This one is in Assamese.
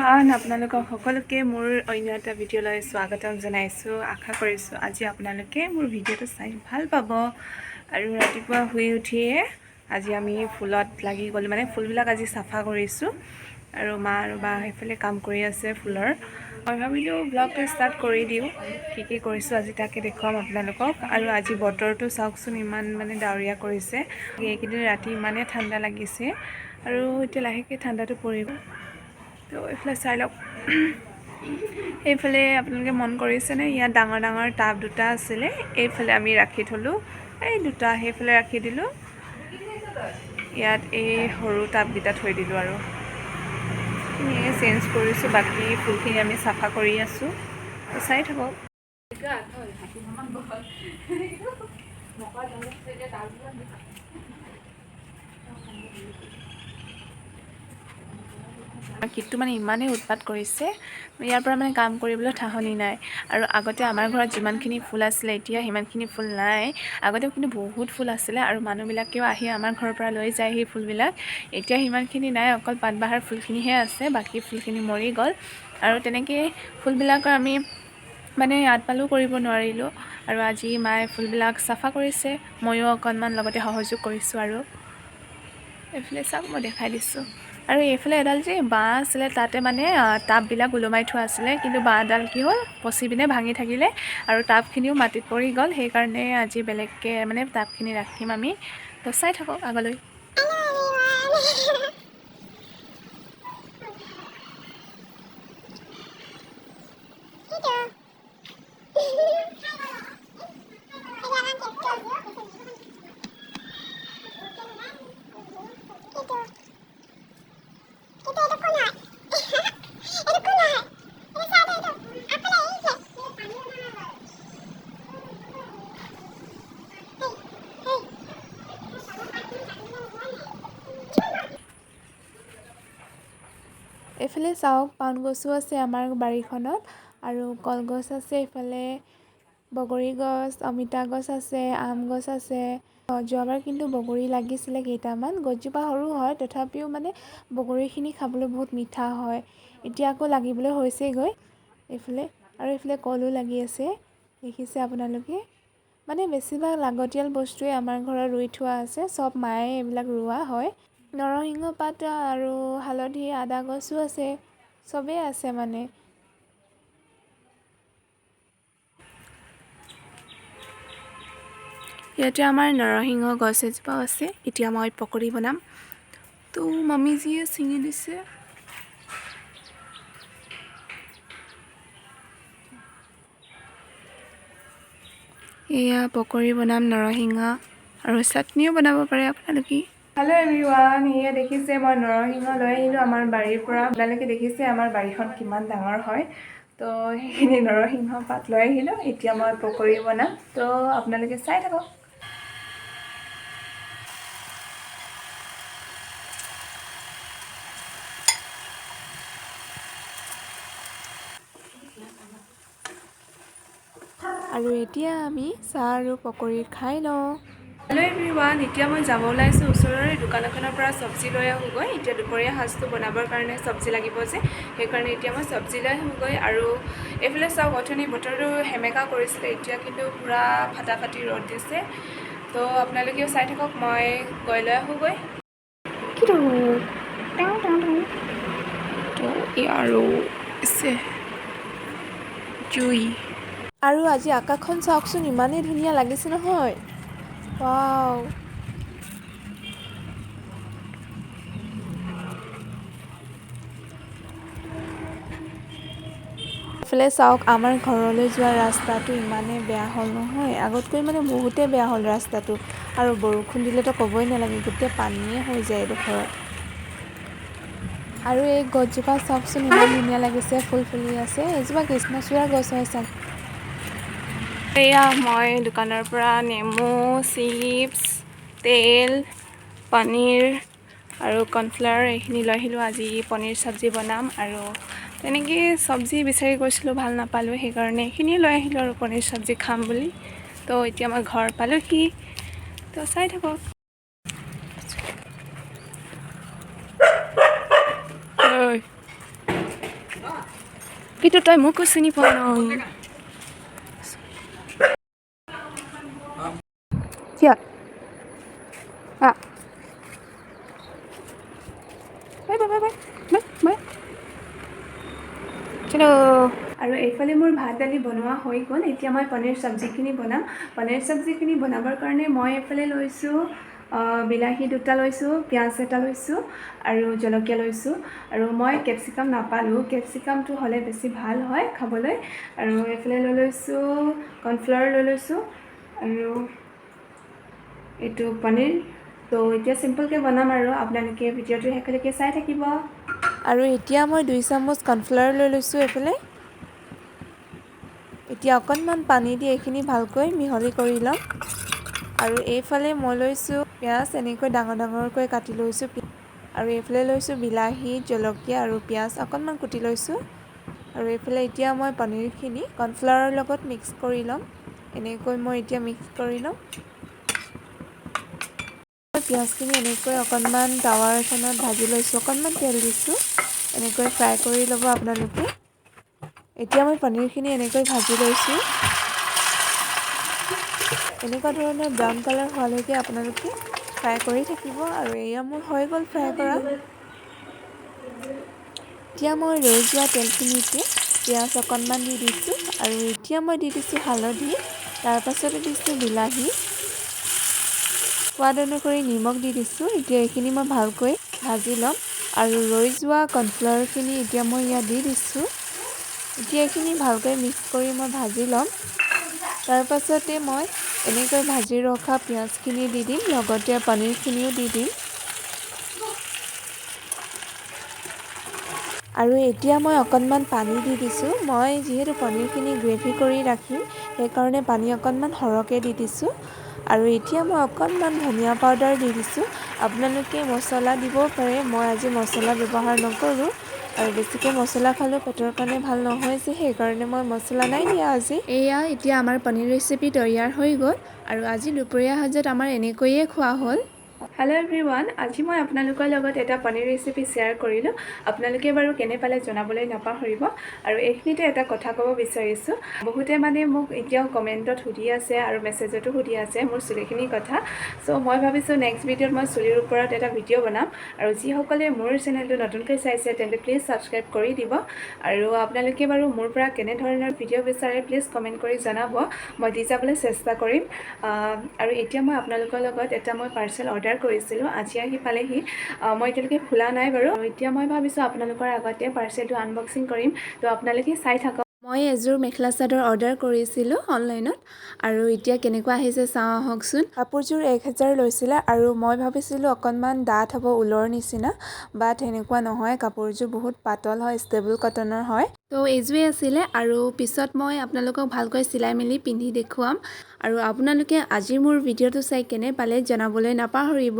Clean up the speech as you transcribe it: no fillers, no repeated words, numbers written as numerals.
এভৰিৱান আপোনালোকক সকলোকে মোৰ অন্য এটা ভিডিঅ'লৈ স্বাগতম জনাইছোঁ। আশা কৰিছোঁ আজি আপোনালোকে মোৰ ভিডিঅ'টো চাই ভাল পাব। আৰু ৰাতিপুৱা শুই উঠিয়ে আজি আমি ফুলত লাগি গ'লো, মানে ফুলবিলাক আজি চাফা কৰিছোঁ আৰু মা আৰু বা সেইফালে কাম কৰি আছে ফুলৰ। মই ভাবিলোঁ ব্লগটো ষ্টাৰ্ট কৰি দিওঁ, কি কৰিছোঁ আজি তাকে দেখুৱাম আপোনালোকক। আৰু আজি বতৰটো চাওকচোন, ইমান মানে ডাৱৰীয়া কৰিছে। এইকেইদিন ৰাতি ইমানে ঠাণ্ডা লাগিছে আৰু এতিয়া লাহেকৈ ঠাণ্ডাটো পৰিব। তো এইফালে চাই লওক, এইফালে আপোনালোকে মন কৰিছেনে, ইয়াত ডাঙৰ ডাঙৰ টাব দুটা আছিলে, এইফালে আমি ৰাখি থ'লোঁ, এই দুটা সেইফালে ৰাখি দিলোঁ, ইয়াত এই সৰু টাবকেইটা থৈ দিলোঁ আৰু চেঞ্জ কৰিছোঁ। বাকী ফুলখিনি আমি চাফা কৰি আছোঁ, তো চাই থাকক। কীটটো মানে ইমানেই উৎপাত কৰিছে, ইয়াৰ পৰা মানে কাম কৰিবলৈ ঠাহনি নাই। আৰু আগতে আমাৰ ঘৰত যিমানখিনি ফুল আছিলে এতিয়া সিমানখিনি ফুল নাই। আগতেও কিন্তু বহুত ফুল আছিলে আৰু মানুহবিলাকেও আহি আমাৰ ঘৰৰ পৰা লৈ যায় সেই ফুলবিলাক। এতিয়া সিমানখিনি নাই, অকল পাতবাহাৰ ফুলখিনিহে আছে, বাকী ফুলখিনি মৰি গ'ল। আৰু তেনেকৈ ফুলবিলাকৰ আমি মানে আপডালো কৰিব নোৱাৰিলোঁ। আৰু আজি মায়ে ফুলবিলাক চাফা কৰিছে, ময়ো অকণমান লগতে সহযোগ কৰিছোঁ। আৰু এইফালে চাওক, মই দেখাই দিছোঁ। আৰু এইফালে এডাল যে বাঁহ আছিলে, তাতে মানে টাববিলাক ওলমাই থোৱা আছিলে, কিন্তু বাঁহডাল কি হ'ল, পচি পিনে ভাঙি থাকিলে আৰু টাবখিনিও মাটিত পৰি গ'ল। সেইকাৰণে আজি বেলেগকৈ মানে টাবখিনি ৰাখিম আমি, তো চাই থাকক আগলৈ। এইফালে চাওক, পাণ গছো আছে আমাৰ বাৰীখনত, আৰু কলগছ আছে, এইফালে বগৰী গছ, অমিতা গছ আছে, আম গছ আছে। যোৱাবাৰ কিন্তু বগৰী লাগিছিলে কেইটামান, গছজোপা সৰু হয় তথাপিও মানে বগৰীখিনি খাবলৈ বহুত মিঠা হয়। এতিয়া আকৌ লাগিবলৈ হৈছেগৈ এইফালে। আৰু এইফালে কলো লাগি আছে, দেখিছে আপোনালোকে। মানে বেছিভাগ লাগতিয়াল বস্তুৱে আমাৰ ঘৰত ৰুই থোৱা আছে, চব মায়ে এইবিলাক ৰোৱা হয়। নৰসিংহ পাত আৰু হালধি, আদা গছো আছে, চবেই আছে মানে। ইয়াতে আমাৰ নৰসিংহ গছ এজোপাও আছে। এতিয়া মই পকৰি বনাম, তো মামীজীয়ে ছিঙি দিছে। এয়া পকৰি বনাম, নৰসিংহ আৰু চাটনিও বনাব পাৰে আপোনালোকে। হেল্ল' এভৰিৱান, এয়া দেখিছে মই নৰসিংহ লৈ আহিলোঁ আমাৰ বাৰীৰ পৰা। আপোনালোকে দেখিছে আমাৰ বাৰীখন কিমান ডাঙৰ হয়, তো সেইখিনি নৰসিংহ পাত লৈ আহিলোঁ। এতিয়া মই পকৰি বনাম, তো আপোনালোকে চাই থাকক। আৰু এতিয়া আমি চাহ আৰু পকৰি খাই লওঁ। হেল্ল' এভৰিৱান, এতিয়া মই যাব ওলাইছোঁ ওচৰৰে দোকান এখনৰ পৰা চব্জি লৈ আহোঁগৈ। এতিয়া দুপৰীয়া সাজটো বনাবৰ কাৰণে চব্জি লাগিব যে, সেইকাৰণে এতিয়া মই চব্জি লৈ আহোঁগৈ। আৰু এইফালে চাওক, অথনি বতৰটো সেমেকা কৰিছিলে, এতিয়া কিন্তু পূৰা ফাটাফাটি ৰ'দ দিছে। তো আপোনালোকেও চাই থাকক, মই গৈ লৈ আহোঁগৈ। আৰু জুই। আৰু আজি আকাশখন চাওকচোন, ইমানেই ধুনীয়া লাগিছে নহয়, ৱাও। এইফালে চাওক, আমাৰ ঘৰলৈ যোৱা ৰাস্তাটো ইমানেই বেয়া হ'ল নহয়, আগতকৈ মানে বহুতেই বেয়া হ'ল ৰাস্তাটো। আৰু বৰষুণ দিলেতো ক'বই নালাগে, গোটেই পানীয়ে হৈ যায় এইডোখৰত। আৰু এই গছজোপা চাওকচোন, ইমান ধুনীয়া লাগিছে, ফুল ফুলি আছে। এইজোপা কৃষ্ণচূড়া গছ হয় চাগে। এয়া মই দোকানৰ পৰা নেমু, চিপছ, তেল, পনীৰ আৰু কৰ্ণফ্লাৱাৰ এইখিনি লৈ আহিলোঁ। আজি পনীৰ চব্জি বনাম, আৰু তেনেকৈ চব্জি বিচাৰি গৈছিলোঁ, ভাল নাপালোঁ, সেইকাৰণে এইখিনিয়ে লৈ আহিলোঁ আৰু পনীৰ চব্জি খাম বুলি। তো এতিয়া মই ঘৰ পালোঁহি, তো চাই থাকক। কিন্তু তই মোকো চিনি পোৱা নাই কিয় bye bye bye bye bye bye চলো আৰু এইফালে মোৰ ভাত দালি বনোৱা হৈ গ'ল এতিয়া মই পনীৰ চব্জিখিনি বনাম পনীৰ চব্জিখিনি বনাবৰ কাৰণে মই এইফালে লৈছোঁ বিলাহী দুটা লৈছোঁ পিঁয়াজ এটা লৈছোঁ আৰু জলকীয়া লৈছোঁ আৰু মই কেপচিকাম নাপালোঁ কেপচিকামটো হ'লে বেছি ভাল হয় খাবলৈ আৰু এইফালে লৈ লৈছোঁ কৰ্ণফ্লাৱাৰ লৈ লৈছোঁ আৰু এইটো পনীৰ তো এতিয়া চিম্পলকৈ বনাম আৰু আপোনালোকে ভিডিঅ'টো শেষলৈকে চাই থাকিব আৰু এতিয়া মই 2 চামুচ কৰ্ণফ্লাৱাৰ লৈ লৈছোঁ এইফালে এতিয়া অকণমান পানী দি এইখিনি ভালকৈ মিহলি কৰি ল'ম আৰু এইফালে মই লৈছোঁ পিঁয়াজ এনেকৈ ডাঙৰ ডাঙৰকৈ কাটি লৈছোঁ আৰু এইফালে লৈছোঁ বিলাহী জলকীয়া আৰু পিঁয়াজ অকণমান কুটি লৈছোঁ আৰু এইফালে এতিয়া মই পনীৰখিনি কৰ্ণফ্লাৱাৰৰ লগত মিক্স কৰি ল'ম এনেকৈ মই এতিয়া মিক্স কৰি ল'ম পিঁয়াজখিনি এনেকৈ অকণমান টাৱাৰ এখনত ভাজি লৈছোঁ অকণমান তেল দিছোঁ এনেকৈ ফ্ৰাই কৰি ল'ব আপোনালোকে এতিয়া মই পনীৰখিনি এনেকৈ ভাজি লৈছোঁ এনেকুৱা ধৰণৰ ব্ৰাউন কালাৰ হোৱালৈকে আপোনালোকে ফ্ৰাই কৰি থাকিব আৰু এয়া মোৰ হৈ গ'ল ফ্ৰাই কৰা এতিয়া মই ৰৈ যোৱা তেলখিনিতে পিঁয়াজ অকণমান দি দিছোঁ আৰু এতিয়া মই দি দিছোঁ হালধি তাৰপাছতে দিছোঁ বিলাহী সোৱাদ অনুসৰি নিমখ দি দিছোঁ এতিয়া এইখিনি মই ভালকৈ ভাজি ল'ম আৰু ৰৈ যোৱা কৰ্ণফ্লাৱাৰখিনি এতিয়া মই ইয়াত দি দিছোঁ এতিয়া এইখিনি ভালকৈ মিক্স কৰি মই ভাজি ল'ম তাৰপাছতে মই এনেকৈ ভাজি ৰখা পিঁয়াজখিনি দি দিম লগতে পনীৰখিনিও দি দিম আৰু এতিয়া মই অকণমান পানী দি দিছোঁ মই যিহেতু পনীৰখিনি গ্ৰেভি কৰি ৰাখিম সেইকাৰণে পানী অকণমান সৰহকৈ দি দিছোঁ আৰু এতিয়া মই অকণমান ধনিয়া পাউডাৰ দি দিছোঁ আপোনালোকে মছলা দিবও পাৰে মই আজি মছলা ব্যৱহাৰ নকৰোঁ আৰু বেছিকৈ মছলা খালেও পেটৰ কাৰণে ভাল নহয় যে সেইকাৰণে মই মছলা নাই দিয়া আজি এয়া এতিয়া আমাৰ পনীৰ ৰেচিপি তৈয়াৰ হৈ গ'ল আৰু আজি দুপৰীয়া সাজত আমাৰ এনেকৈয়ে খোৱা হ'ল হেল্ল' এভৰিৱান আজি মই আপোনালোকৰ লগত এটা পনীৰ ৰেচিপি শ্বেয়াৰ কৰিলোঁ আপোনালোকে বাৰু কেনে পালে জনাবলৈ নাপাহৰিব আৰু এইখিনিতে এটা কথা ক'ব বিচাৰিছোঁ বহুতে মানে মোক এতিয়াও কমেণ্টত সুধি আছে আৰু মেছেজতো সুধি আছে মোৰ চুলিখিনিৰ কথা চ' মই ভাবিছোঁ নেক্সট ভিডিঅ'ত মই চুলিৰ ওপৰত এটা ভিডিঅ' বনাম আৰু যিসকলে মোৰ চেনেলটো নতুনকৈ চাইছে তেন্তে প্লিজ ছাবস্ক্ৰাইব কৰি দিব আৰু আপোনালোকে বাৰু মোৰ পৰা কেনেধৰণৰ ভিডিঅ' বিচাৰে প্লিজ কমেণ্ট কৰি জনাব মই দি যাবলৈ চেষ্টা কৰিম আৰু এতিয়া মই আপোনালোকৰ লগত এটা মই পাৰ্চেল অৰ্ডাৰ কৰিছিলোঁ আজি আহি পালেহি মই এতিয়ালৈকে খোলা নাই বাৰু এতিয়া মই ভাবিছোঁ আপোনালোকৰ আগতে পাৰ্চেলটো আনবক্সিং কৰিম তো আপোনালোকে চাই থাকক মই এযোৰ মেখেলা চাদৰ অৰ্ডাৰ কৰিছিলোঁ অনলাইনত আৰু এতিয়া কেনেকুৱা আহিছে চাওঁ আহকচোন কাপোৰযোৰ 1000 লৈছিলে আৰু মই ভাবিছিলোঁ অকণমান ডাঠ হ'ব ঊলৰ নিচিনা বাট সেনেকুৱা নহয় কাপোৰযোৰ বহুত পাতল হয় ষ্টেবল কটনৰ হয় তো এইযোৰে আছিলে আৰু পিছত মই আপোনালোকক ভালকৈ চিলাই মেলি পিন্ধি দেখুৱাম আৰু আপোনালোকে আজি মোৰ ভিডিঅ'টো চাই কেনে পালে জনাবলৈ নাপাহৰিব